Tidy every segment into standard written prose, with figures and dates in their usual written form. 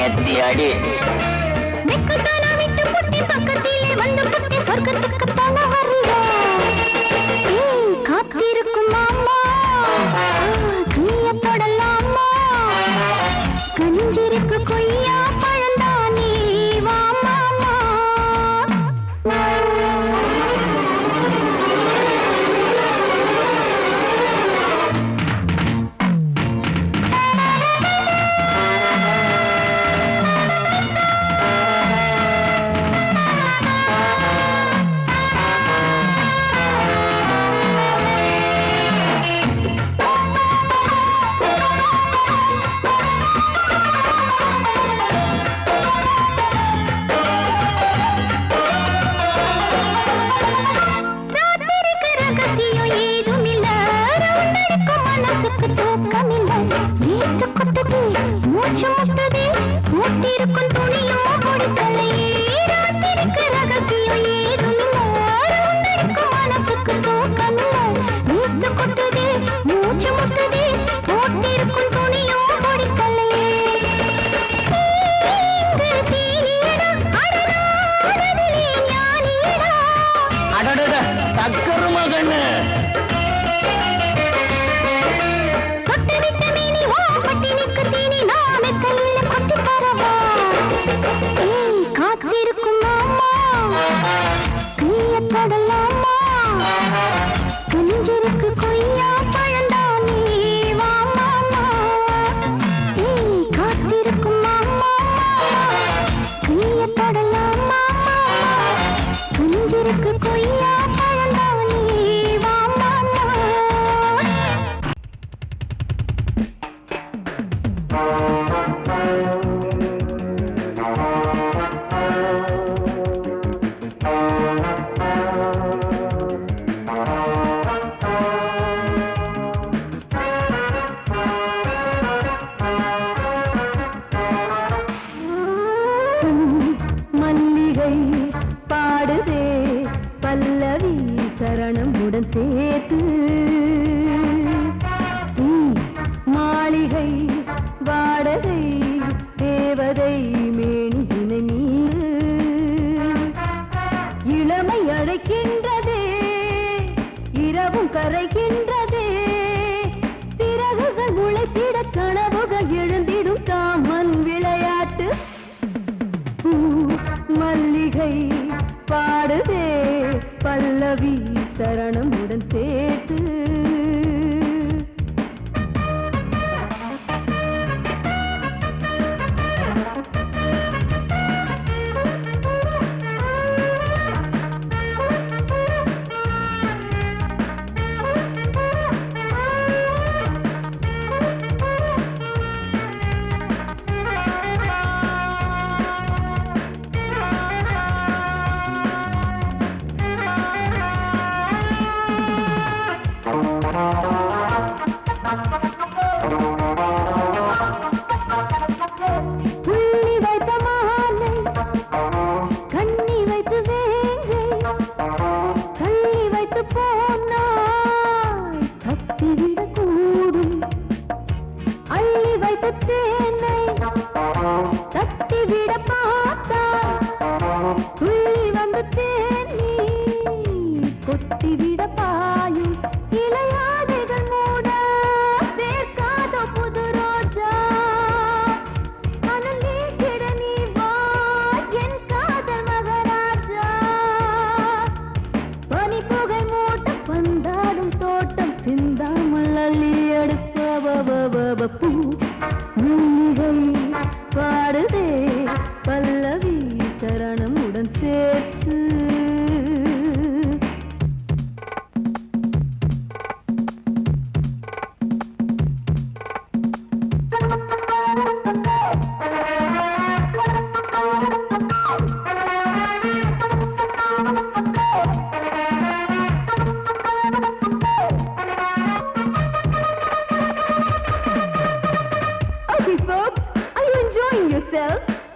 கத்தி அடி. பக்கத்திலே வந்து புட்டி சொர்க்கத்துக்கு தல வரியா காத்திருக்கும் மாமா கையத்தொடலாமா கஞ்சிருக்கு கொய்யா பழந்தானே வா மாமா.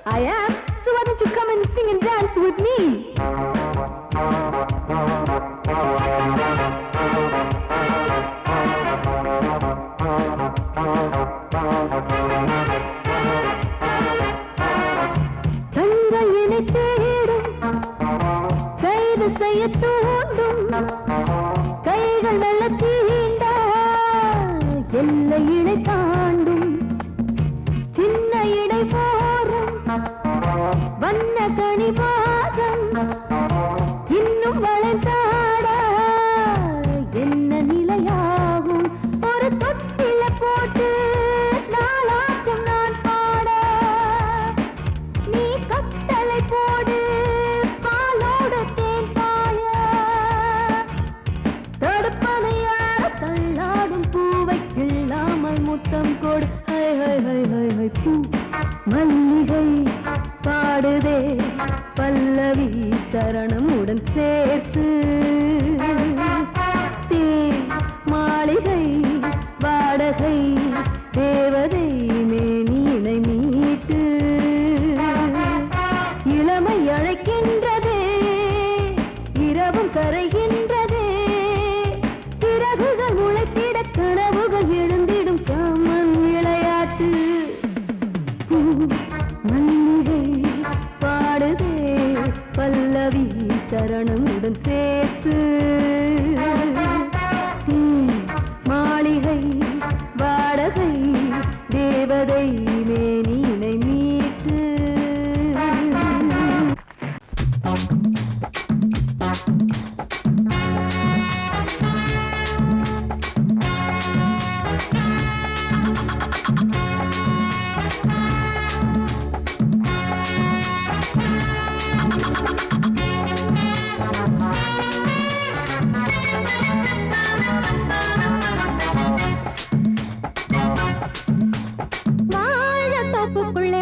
I am. So why don't you come and sing and dance with me? எல்லை இடை தாண்டும் சின்ன இடை போரும் வண்ண கனி பாதம் இன்னும் வளைந்தாட என்ன நிலையாகும் ஒரு தொட்டில போட்டு நாளாச்சும் நான் பாட நீ கட்டளை போடு பாலோடு தேன் பாய தடுப்பதையார தள்ளாடும் பூவை கிள்ளாமல் முத்தம் கொடு high high high high high பூ மல்லிகை பாடுதே பல்லவி சரணம் உடன் சேர்த்து மாளிகை வாடகை தேவதை மேனியினை மீட்டு இளமை அழைக்கின்றதே இரவும் கரைகின்றதே பிறகுகள் உழைத்திட கனவுகள் எழுந்திடும் காமன் விளையாட்டு மல்லிகை பாடுதே பல்லவி சரணம் உடன் சேர்த்து மாளிகை வாடகை தேவதை மேனியினை மீட்டு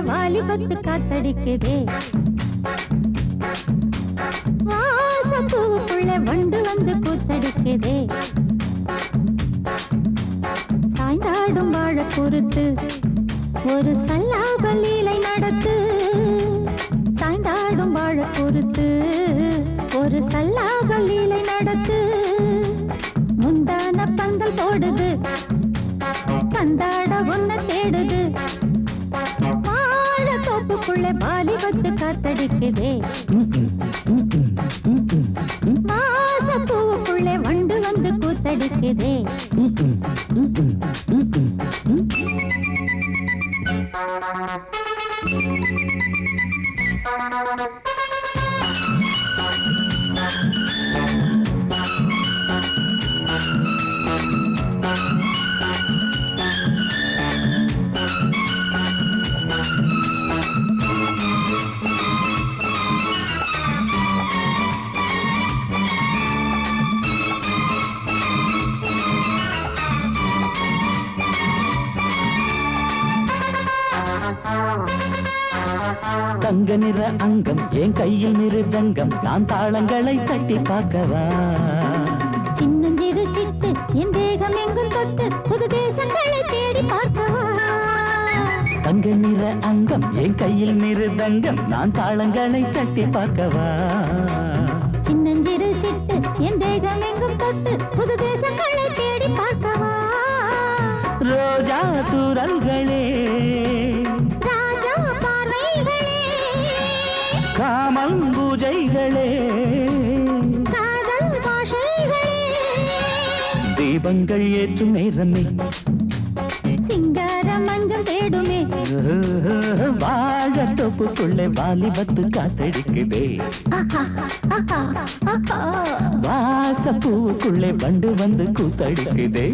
வாலிபத்து காத்தடிக்குதே வாசப்பூவுக்குள்ள வண்டு வந்து கூத்தடிக்குதே சாய்ந்தாடும் வாழ பொறுத்து ஒரு சல்லாப லீலை நடத்து சாய்ந்தாடும் வாழ பொறுத்து ஒரு சல்லாப லீலை நடத்து முந்தான பந்தல் போடுது பந்தாட ஒன்ன தேடுது தோப்புக்குள்ள வாலிபத்து காத்தடிக்குதே வாசப்பூவுக்குள்ள வண்டு வந்து கூத்தடிக்குதே தங்க நிற அங்கம் என் கையில் மிருதங்கம் நான் தாளங்களை தட்டி பார்க்கவா சின்னஞ்சிறு சிட்டு என் தேகம் எங்கும் தொட்டு புது தேசங்களை தேடி பார்க்கவா தங்க நிற அங்கம் என் கையில் மிருதங்கம் நான் தாளங்களை தட்டி பார்க்கவா சின்னஞ்சிறு சிட்டு என் தேகம் எங்கும் தொட்டு புது தேசங்களை தேடி பார்க்கவா ரோஜா தூரல்களே காமம் பூஜைகளே காதல் பாஷைகளே தீபங்கள் ஏற்றும் நேரமே சிங்கார மஞ்சள் தேடுமே வாழ தொப்புக்குள்ளே வாலிபத்து காத்தடிக்குதே வாசப்பூவுக்குள்ளே வண்டு வந்து கூத்தடிக்குதே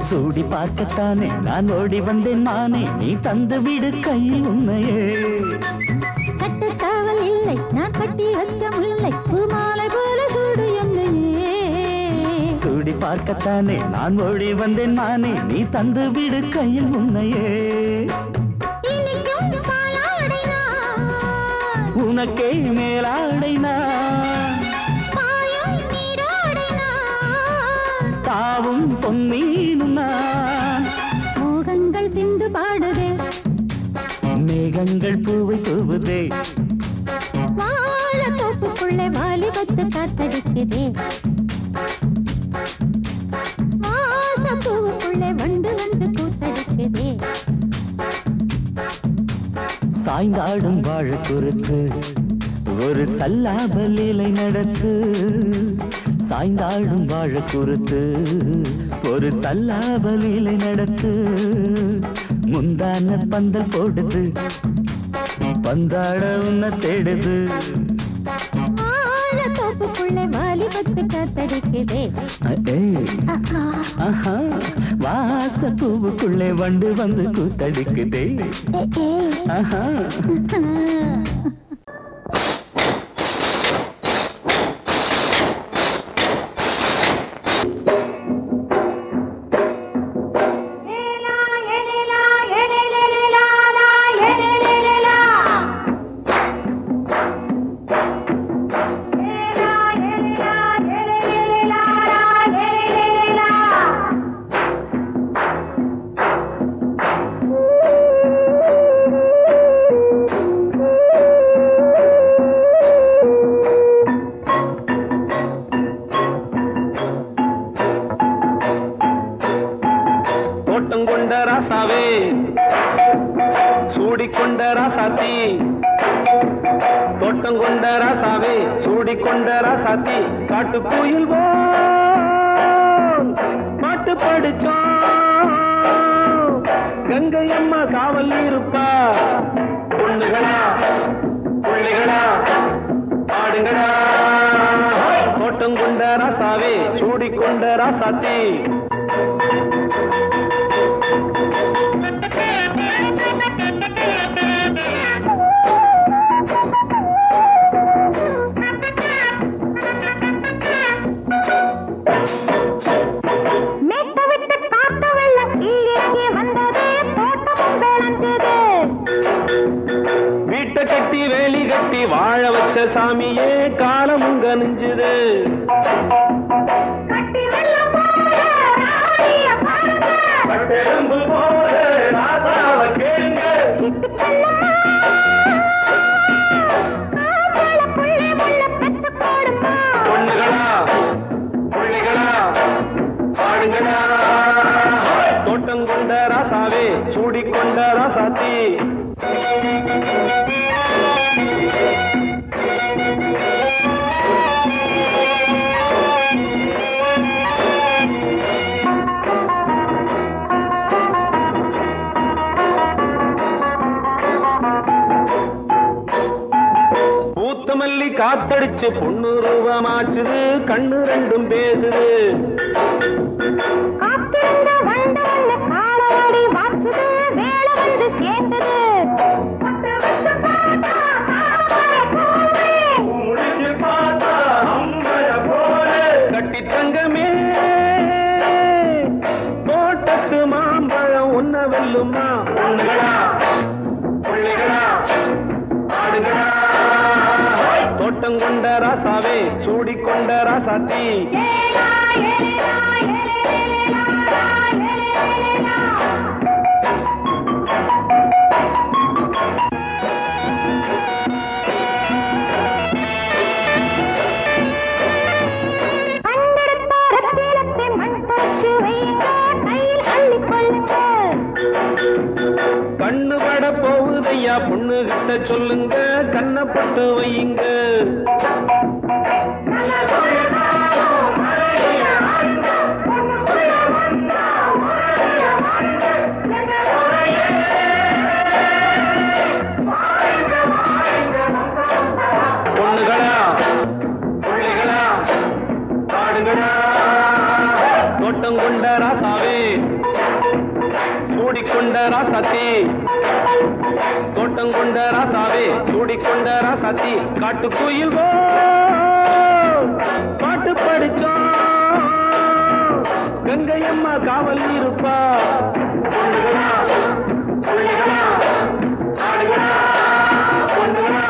சூடி பார்க்கத்தானே நான் ஓடி வந்தேன் மானே நீ தந்து விடு கையில் உண்மையே கட்டுக்காவல் இல்லை நான் கட்டி வச்ச முல்லை பூமாலை போல சூடு என்னையே சூடி பார்க்கத்தானே நான் ஓடி வந்தேன் மானே நீ தந்து விடு கையில் உண்மையே உனக்கே மேலாடை நான் மாயம் நீராடை நான் தாவும் பொன்னீனும் நான் மோகங்கள் சிந்து பாடுதே மேகங்கள் பூவை தூவுதே வாழ தோப்புக்குள்ளே வாலிபத்து காத்தடிக்குதே வாசப்பூவுக்குள்ளே வண்டு வந்து கூத்தடிக்குதே சாய்ந்தாடும் வாழ குறுத்து ஒரு சல்லாப லீலை நடத்து சாய்ந்தாடும் வாழ குறுத்து ஒரு சல்லாப லீலை நடத்து முந்தான பந்தல் போடுது பந்தாட உன்னை தேடுது வாழ தோப்புக்குள்ளே வாலிபத்து காத்தடிக்குதே ஆஹா வாச பூவுக்குள்ளே வண்டு வந்து கூத்தடிக்குதே ஆஹா சூடிக்கொண்ட ராசாத்தி தோட்டம் கொண்ட ராசாவே சூடிக்கொண்ட ராசாத்தி காட்டு கோயில் பாட்டு படிச்சோம் கங்கை அம்மா காவல் இருப்பா பொண்ணுகளா பிள்ளைகளா ஆடுங்களா தோட்டம் கொண்ட ராசாவே சூடிக்கொண்ட ராசாத்தி வாழ வச்ச சாமியே காலமுங்க நெஞ்சுது பொண்ணுகளா பிள்ளைகளா பாடுங்களா தோட்டம் கொண்ட ராசாவே சூடிக்கொண்ட ராசாத்தி காத்தடிச்சு பொண்ணு ரூபமாச்சுது கண்ணு ரெண்டும் பேசுது கட்டி தங்கமே தோட்டத்து மாம்பழம் உன்ன வெல்லுமா பொண்ணுகளா பிள்ளைகளா ஆடுகளா தோட்டம் கொண்ட ராசாவே சூடிக்கொண்ட ராசாத்தி கண்ணு பட போகுதையா பொண்ணு கிட்ட சொல்லுங்க கண்ணப்பட்டு வையுங்க பொண்ணுகளா பிள்ளைகளா ஆடுகளா தோட்டம் கொண்ட ராசாவே சூடிக்கொண்ட ராசாத்தி தோட்டம் கொண்ட ராசாவே சூடிக்கொண்ட ராசாத்தி காட்டு கோயில் பாட்டு படிச்சோம் கங்கை அம்மா காவல் இருப்பா பொண்ணுகளா பிள்ளைகளா ஆடுகளா பொண்ணுகளா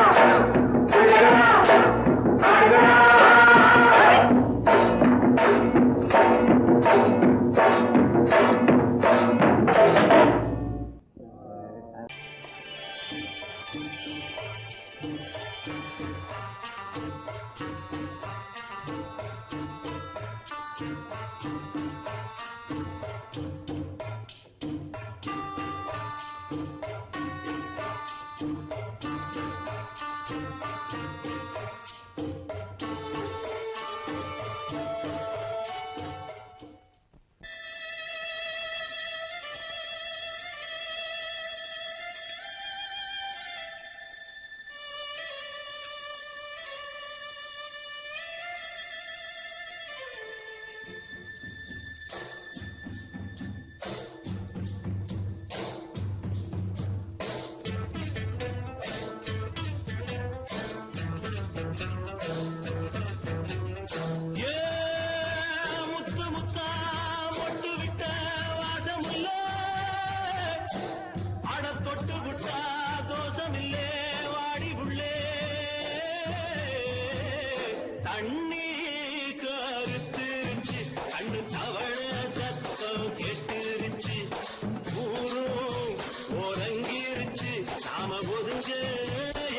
ஒருங்க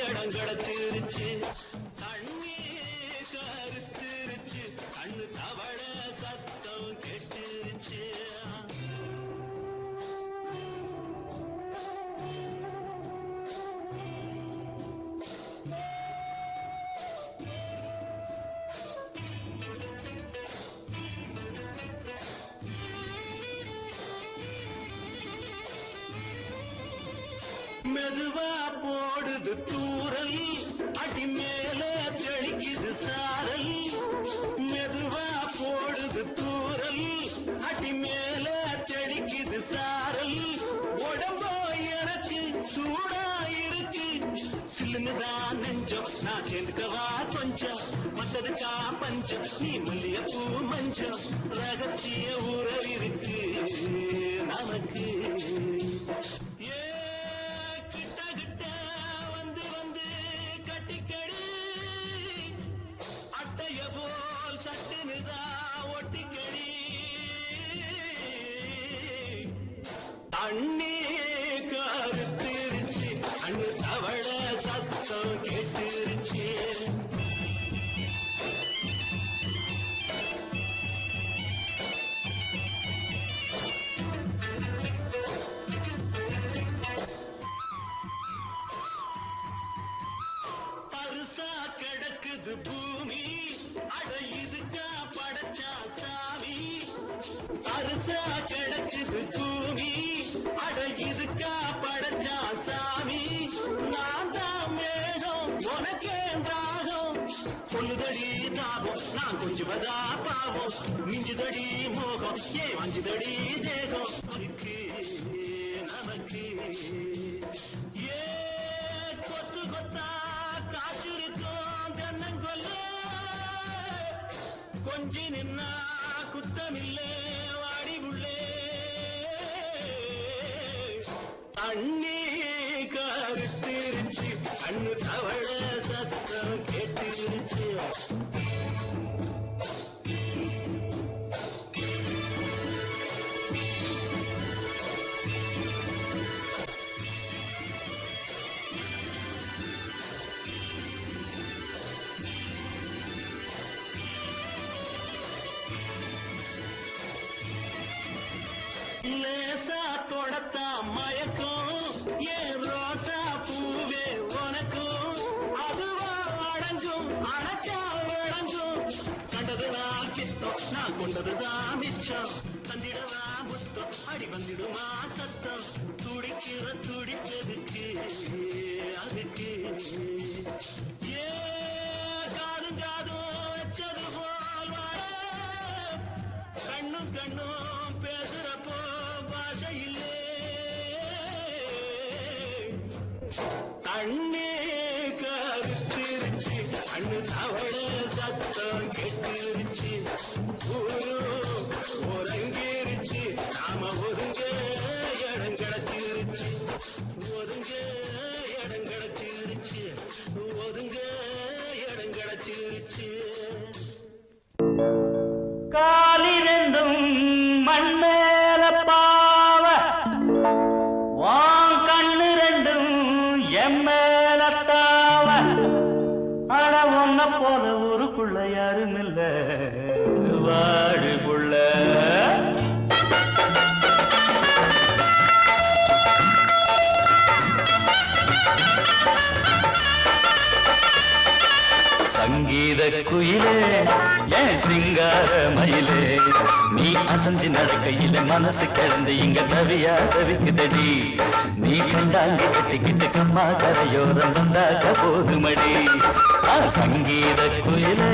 இடம் கிடைச்சிருச்சு தண்ணி கருத்துருச்சு கண்ணு தவள சத்தம் கெட்டுருச்சு மெதுவா போடுது தூரல் அடி மேல தெளிக்குது சாரல் மெதுவா போடுது தூரல் அடி மேல தெளிக்குது சாரல் உடம்போ எனக்கு சூடா இருக்கு சில்லுன்னுதான் நெஞ்சம் நான் சேர்ந்துக்கவா கொஞ்சம் மத்ததுக்கா பஞ்சம் நீ மல்லியப்பூ மஞ்சம் ரகசிய உறவிருக்கு நமக்கு அண்ணே கருத்திருச்சு அண்ணு தவள சத்தம் கேட்டுருச்சு பரிசா கிடக்குது பூமி அட இதுக்கா படைச்சா சாமி பரிசா கிடக்குது பூமி அட இதுக்கா படைச்சா சாமி நான் தான் மேகம் உனக்கே தாகம் சொல்லுதடி தாபம் நான் கொஞ்சுவதா பாவம் மிஞ்சுதடி மோகம் ஏன் வஞ்சுதடி தேகம் அதுக்கு நமக்கு ஏ கொத்து கொத்தா காற்றிருக்கும் தென்னங்கொல்ல கொஞ்சி நின்னா குத்தமில்லே வாடி உள்ளே அண்ணே கருத்திருச்சு அண்ணு தவள சத்தம் கேட்டுருச்சு லேசா தொடத்தா மயக்கும் ஏன் ரோசா பூவே உனக்கும் அதுவா அடங்கும் அடைச்சா விளங்கும் கண்டதுதான் கித்தம் நான் கொண்டதுதான் மிச்சம் தந்திடவா முத்தம் அடி வந்திடுமா சத்தம் துடிக்கிற துடிப்பதுக்கு அதுக்கு ஏ காதும் காதும் வச்சது போல் கண்ணும் கண்ணும் பேசுறப்போ பாஷை இல்லே கண்ணே கருத்திருச்சு கண்ணு தவள சத்தம் கெட்டுருச்சு ஊரு ஒருங்கிருச்சு நாம ஒருங்க இடம் கிடைச்சிருச்சு ஒருங்க இடம் கிடைச்சிருச்சு ஒருங்க இடம் கிடைச்சிருச்சு காலிரண்டும் மண்மேல பாவ வான் கண்ணு ரெண்டும் எம்மேல தாவ ஆனா ஒன்ன போல ஊருக்குள்ள யாரும் இல்ல வாடு புள்ள சங்கீத குயிலே ஏன் சிங்கார மயிலே நீ அசஞ்சு நடக்கையில மனசு கிடந்து இங்க தவியா தவிக்குதடி நீ கண்டாங்கி கட்டிக்கிட்டு கம்மா கரையோரம் வந்தாக்க போதுமடி சங்கீத குயிலே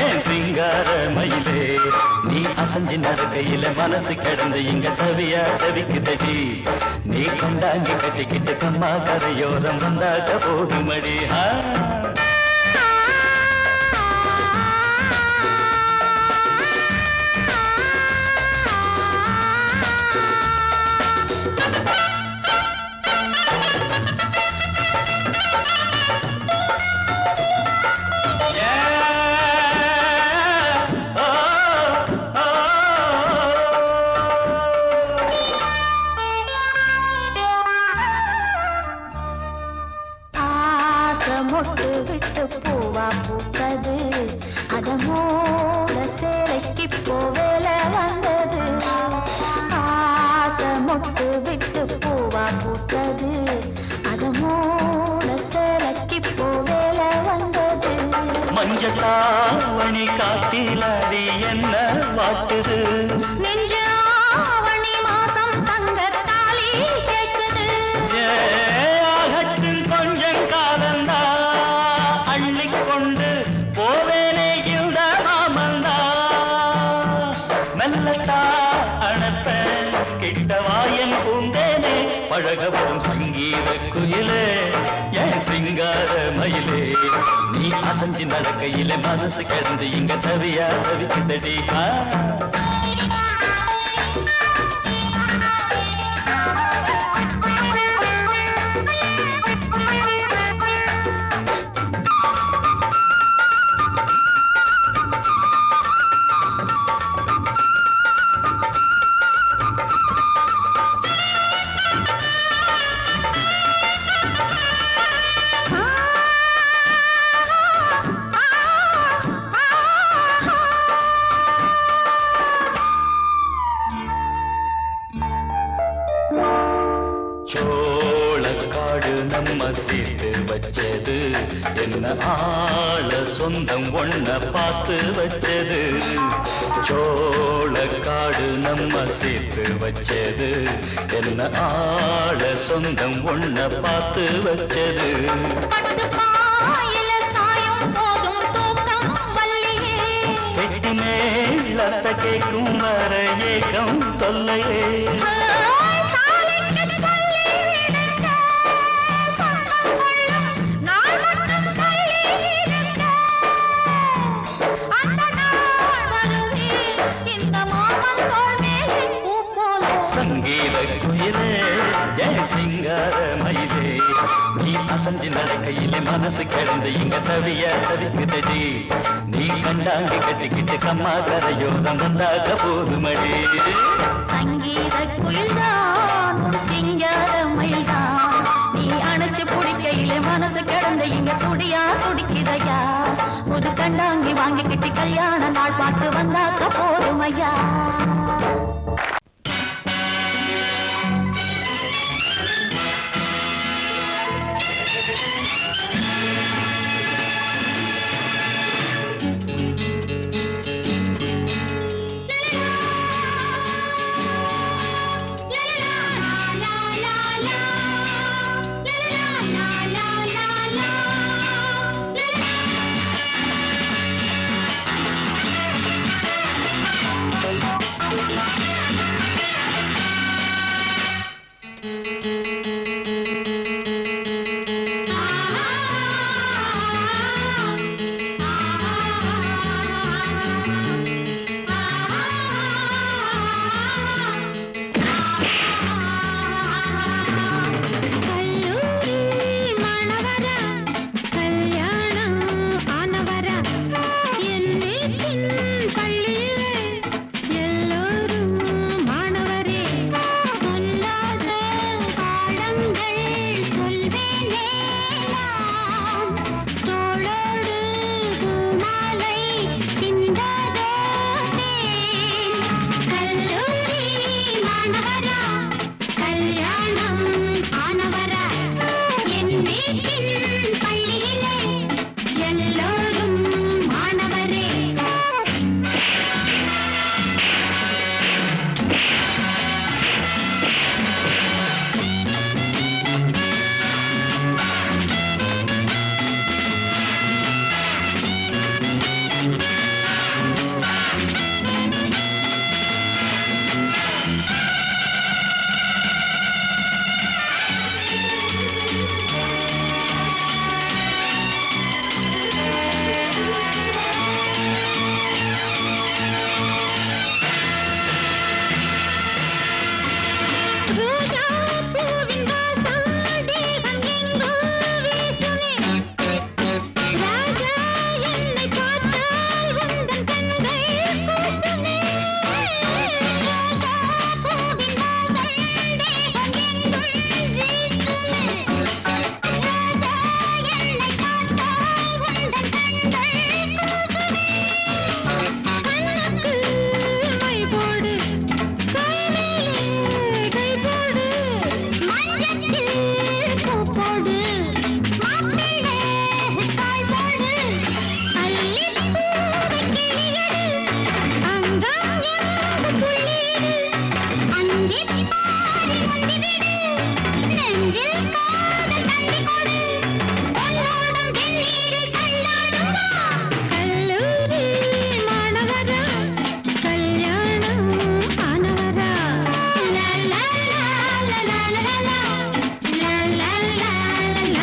ஏன் சிங்கார மயிலே நீ அசஞ்சு நடக்கையில மனசு கிடந்து இங்க தவியா தவிக்குதடி நீ கண்டாங்கி கட்டிக்கிட்டு கம்மா கரையோரம் வந்தாக்க போதுமடி மொட்டு விட்டு பூவா பூத்தது அத மூட சேலைக்கு போவேல வந்தது ஆசை மொட்டு விட்டு பூவா பூத்தது அத மூட சேலைக்கு போவேல வந்தது மஞ்சத்தாவணி காட்டிலாடி என்ன வாட்டுது நெஞ்சு ஆவணி மாசம் தங்க தாலி கேட்குது ஆகட்டும் கொஞ்சம் காலந்தா அள்ளிக்கொண்டு போவேனே இந்த மாமந்தா மெல்லத்தா அணப்ப கிட்டவாயன் பூந்தேனே பழக வரும் சங்கீத குயிலே என் சிங்கார மயிலே நீ அசைஞ்சு நடக்கையில மனசு கிடந்து இங்க தவியா தவிக்குதடி சோளக்காடு நம்ம சேர்த்து வச்சது என்ன ஆள சொந்தம் ஒண்ண பார்த்து வச்சது சோளக்காடு நம்ம சேர்த்து வச்சது என்ன ஆள சொந்தம் ஒண்ண பார்த்து வச்சது கெட்டி மேலத்த கேட்கும் வர ஏகம் தொல்லையே சங்கீத குயிலே என் சிங்கார மயிலே நீ அசைஞ்சு நடக்கையிலே மனசு கிடந்து இங்க தவிய தவிக்குதடி நீ கண்டாங்கி கட்டிக்கிட்டு கம்மா கரையோரம் வந்தாக போதுமடி சங்கீத குயில்தான் சிங்கார மயில்தான் நீ அணைச்சு பிடிக்கையிலே மனசு கிடந்து இங்க துடியா துடிக்குதையா புது கண்டாங்கி வாங்கிக்கிட்டு கல்யாண நாள் பார்த்து வந்தாக்க போதுமையா போடு மாப்பிள்ளை தாய் போடு அல்லிப்பூவை கிளியடு அங்கம் எங்கு துள்ளியடு அந்திப் பாடி முந்திவிடு நெஞ்சில் காதல் தந்தி கொடு பொன்னோடும் வெந்நீரில் தள்ளாடும் வா கல்லூரி மாணவரா கல்யாணம் ஆனவரா லா லா லா லா லா லா லா லா லா லா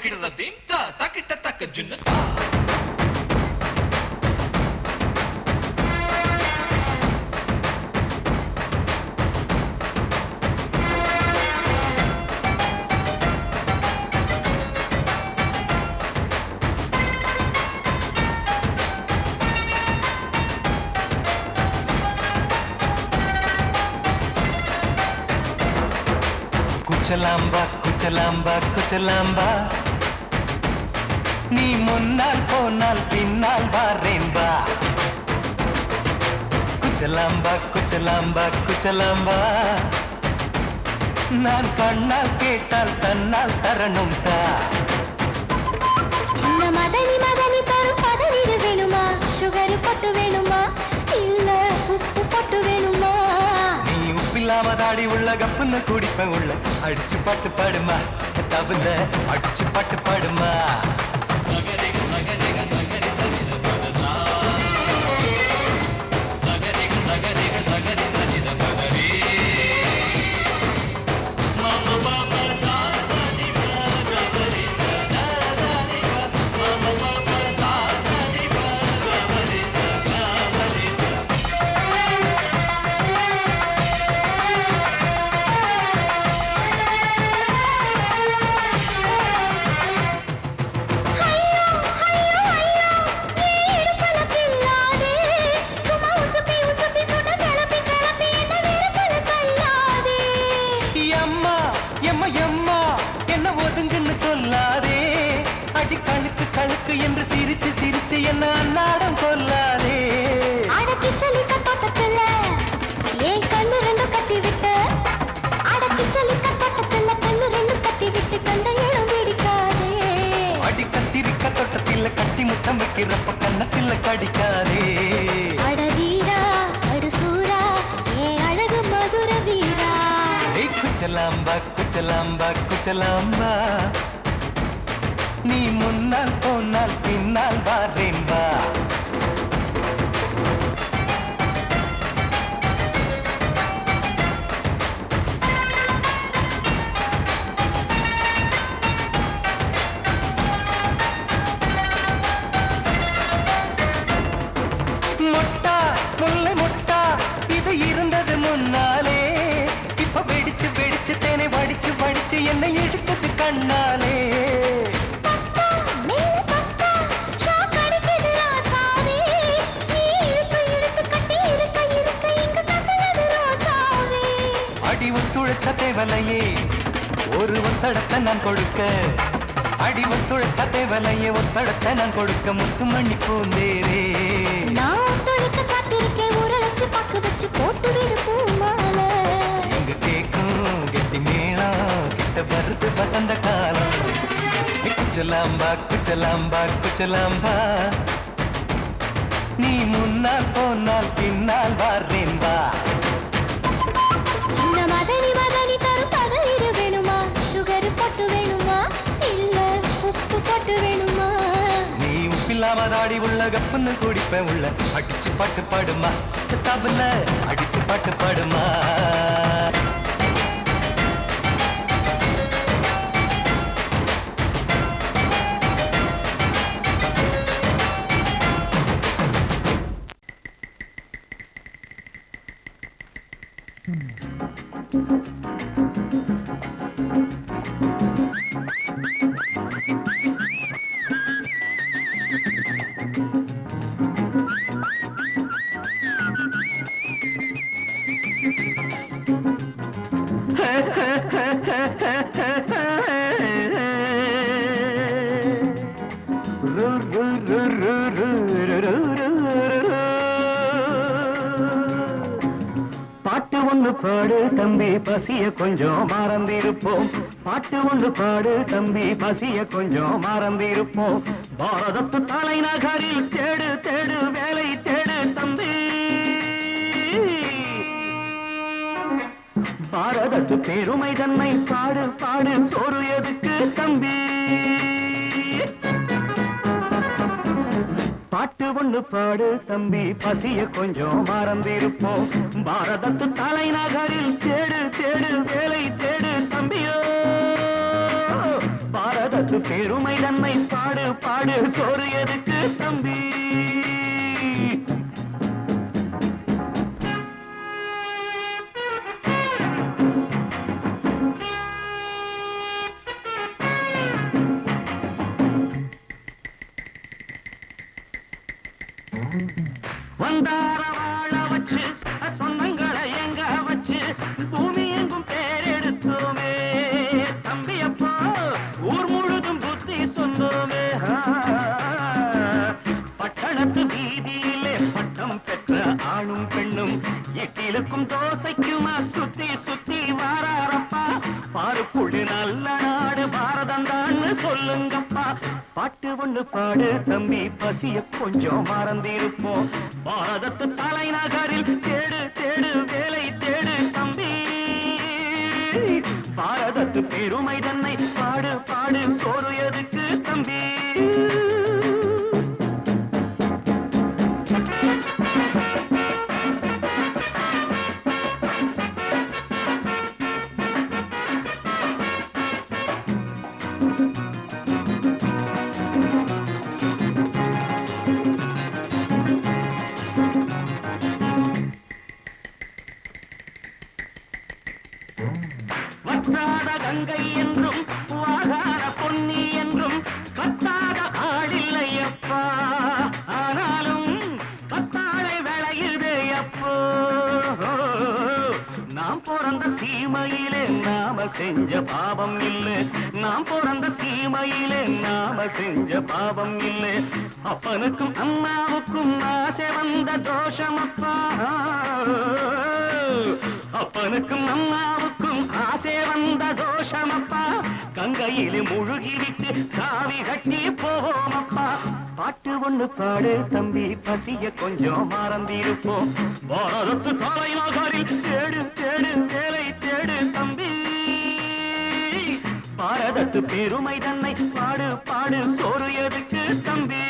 தக்கிட்ட தீம் தக்கிட்ட தக்க ஜுன்னு குச்சலாம்பா குச்சலாம்பா குச்சலாம்பா நீ முன்னால் போனால் பின்னால் வாரேன்பா குச்சலாம்பா குச்சலாம்பா குச்சலாம்பா நான் கண்ணால் கேட்டால் தன்னால் தரணும் தா சின்ன மதனி மதனி தரும் பதனிடு வேணுமா சுகர் பொட்டு வேணுமா இல்ல உப்பு பொட்டு வேணுமா நீ உப்பில்லாம தாடி உள்ள கப்புன்னு குடிப்ப உள்ள அடிச்சு பாட்டு பாடுமா தவிர அடிச்சு பாட்டு பாடுமா கழுக்கு என்று சிரிச்சு சிரிச்சு என்ன அன்னாடம் கொல்லாதே அடக்கி சலிக்க தோட்டத்துல ஏன் கண்ணு ரெண்டு கட்டி விட்டு அடக்கி சலிக்க தோட்டத்துல கண்ணு ரெண்டு கட்டி விட்டு கண்ட இடம் பிடிக்காதே அடி கத்திரிக்க தோட்டத்தில் கட்டி முத்தம் வைக்கிறப்ப கண்ணத்தில் கடிக்காதே அட வீரா அடு சூரா ஏன் அழகு மதுர வீரா குச்சலாம்பா குச்சலாம்பா குச்சலாம்பா நீ முன்னால் போனால் பின்னால் வாரேன்பா முட்டா முல்லை முட்டா இது இருந்தது முன்னாலே இப்ப வெடிச்சு வெடிச்சு தேனை வடிச்சு வடிச்சு என்னை எடுத்தது கண்ணாலே அடி ஒத்துழைச்ச தேவலையே ஒரு ஒத்தடத்தை நான் கொடுக்க அடி ஒத்துழைச்ச தேவலையே ஒத்தடத்தை நான் கொடுக்க முத்துமணி பூந்தேரே நான் ஒத்துழைக்க காத்திருக்கேன் உரளைச்சு பக்கு வச்சு போட்டு விடு பூமாலை எங்க கேக்கும் கெட்டி மேளம் கிட்ட வருது வசந்த காலம் குச்சலாம்பா குச்சலாம்பா குச்சலாம்பா நீ முன்னால் போனால் பின்னால் வாரேன்பா சின்ன மதனி மதனி தரும் பதனிடு வேணுமா சுகர் பொட்டு வேணுமா இல்ல உப்பு பொட்டு வேணுமா நீ உப்பில்லாம தாடி உள்ள கப்புன்னு குடிப்ப உள்ள அடிச்சு பாட்டு பாடுமா தபல அடிச்சு பாட்டு பாடுமா பாட்டு ஒண்ணு பாடு தம்பி பசிய கொஞ்சம் மறந்திருப்போம் பாட்டு ஒண்ணு பாடு தம்பி பசிய கொஞ்சம் மறந்திருப்போம் பாரதத்து தலைநகரில் தேடு தேடு வேலை தேடு தம்பி பாரதத்து பெருமை தன்னை பாடு பாடு சோறு எதுக்கு தம்பி பாட்டு ஒண்ணு பாடு தம்பி பசிய கொஞ்சம் மறந்திருப்போம் பாரதத்து தலைநகரில் தேடு தேடு வேலை தேடு தம்பியோ பாரதத்து பெருமை தன்னை பாடு பாடு சோறு எதுக்கு தம்பி வந்தார வாழ வச்சு சொந்தங்களை எங்க வச்சு பூமி எங்கும் பேரெடுத்தோமே தம்பியப்போ ஊர் முழுதும் புத்தி சொன்னோமே பட்டணத்து வீதியிலே பட்டம் பெற்ற ஆணும் பெண்ணும் இட்டிலுக்கும் தோசைக்குமா சுத்தி சுத்தி வாராரப்பா பாருக்குள்ளு நல்ல நாடு பாரதம் தான் சொல்லுங்கப்பா பாட்டு ஒண்ணு பாடு தம்பி பசிய கொஞ்சம் மறந்திருப்போம் பாரதத்து தலைநகரில் தேடு தேடு வேலை தேடு தம்பி பாரதத்து பெருமை தன்னை பாடு பாடு சோறு எதுக்கு தம்பி வற்றாத கங்கை என்றும் வாகார பொன்னி என்றும் கத்தாத ஆடில்லையப்பா ஆனாலும் கத்தாழை விளையுதே அப்போ நாம் பிறந்த சீமையிலே நாம செஞ்ச பாவம் இல்லை நாம் பிறந்த சீமையிலே நாம செஞ்ச பாவம் இல்லை அப்பனுக்கும் அம்மாவுக்கும் ஆசை வந்த தோஷமப்பா அப்பனுக்கும் அம்மாவுக்கும் ஆசை வந்த தோஷமப்பா கங்கையிலே முழுகிவிட்டு காவி கட்டி போவோமப்பா பாட்டு ஒண்ணு பாடு தம்பி பசிய கொஞ்சம் மறந்திருப்போம் பாரதத்து தலைநகரில் தேடு தேடு வேலை தேடு தம்பி பாரதத்து பெருமை தன்னை பாடு பாடு சோறு எதுக்கு தம்பி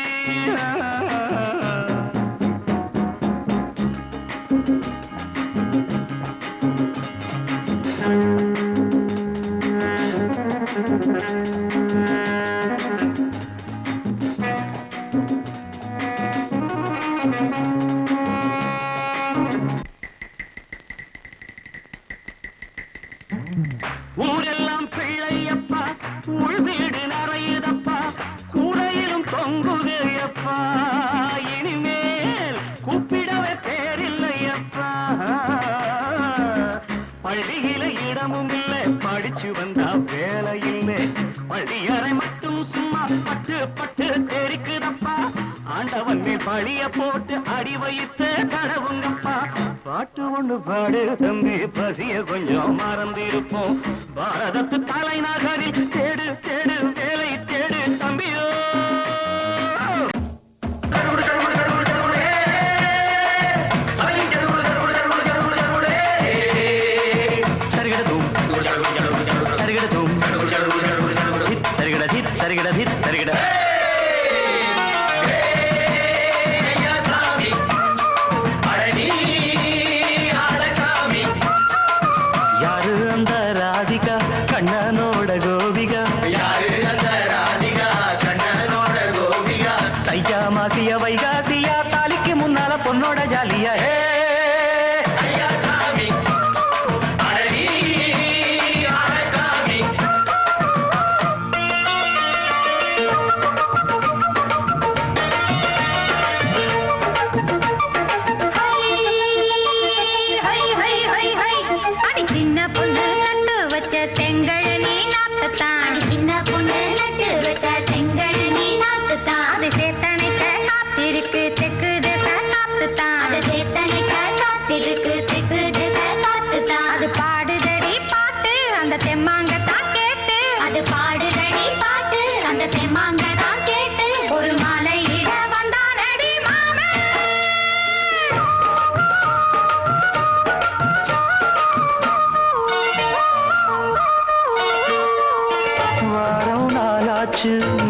ஊரெல்லாம் பிள்ளையப்பா உள் வீடு நிறையுதப்பா கூடையிலும் தொங்குகையப்பா இனிமேல் கூப்பிடவே பேரில்லையப்பா பள்ளியில இடமும் இல்லை படிச்சு வந்தா வேலை இல்லை பள்ளியறை மட்டும் சும்மா பட்டு பட்டு தெரிக்குதப்பா ஆண்டவன் மேல் பழிய போட்டு அடி வைத்து கடவுங்கப்பா பாட்டு ஒண்ணு பாடு தம்பி பசிய கொஞ்சம் மறந்திருப்போம் பாரதத்து தலைநகரில் தேடு தேடு வேலை தேடு தம்பியோ யாரு அந்த ராதிகா கண்ணனோட கோபிகா தையா மாசிய வைகாசியா தாலிக்கு முன்னால பொண்ணோட ஜாலியா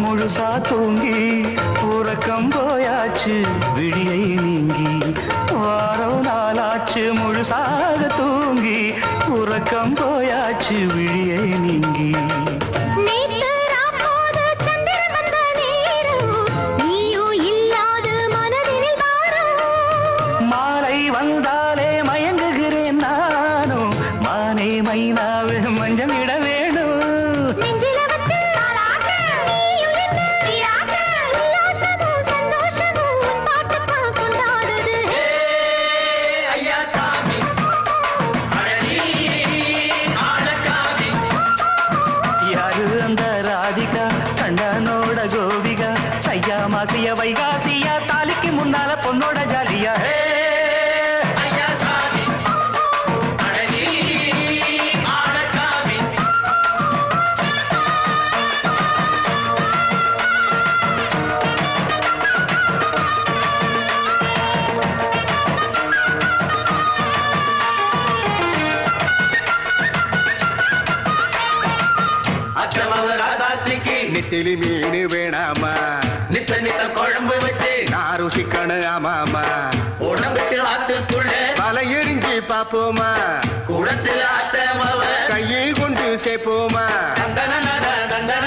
முழுசா தூங்கி உறக்கம் போயாச்சு விடியை நீங்கி வாரம் நாளாச்சு முழுசாக தூங்கி உறக்கம் போயாச்சு விடியை நீங்கி நேத்து ராப்போது மைனாவே மஞ்சம் இட வேணும். நெஞ்சில வச்சு தாலாட்டு, நீயும் என்ன நீராட்டு, உல்லாசமும் சந்தோஷமும் உன் பாட்டுத்தான் கொண்டாடுது. ஐயா சாமி அழகி ஆளக்காமி யாரு அந்த ராதிகா கண்டனோட கோபிகா சையா மாசிய வைகாசியா தாலிக்கு முன்னால பொண்ணோட ஜாலியா. ஐயா சாமி அழகி ஆளக்காமி அச்சமவ ராசாத்திக்கு நெத்திலி மீன் வேணாமா, நித்த நித்த குழம்பு வச்சு நான் ருசிக்கணும் ஆமாமா. உடம்புக்கு ஆத்துக்குள்ள பல எரிஞ்சு பாப்போமா, குடத்துல அத்தமவ கையை கொண்டு சேர்ப்போமா. தந்தன தந்தன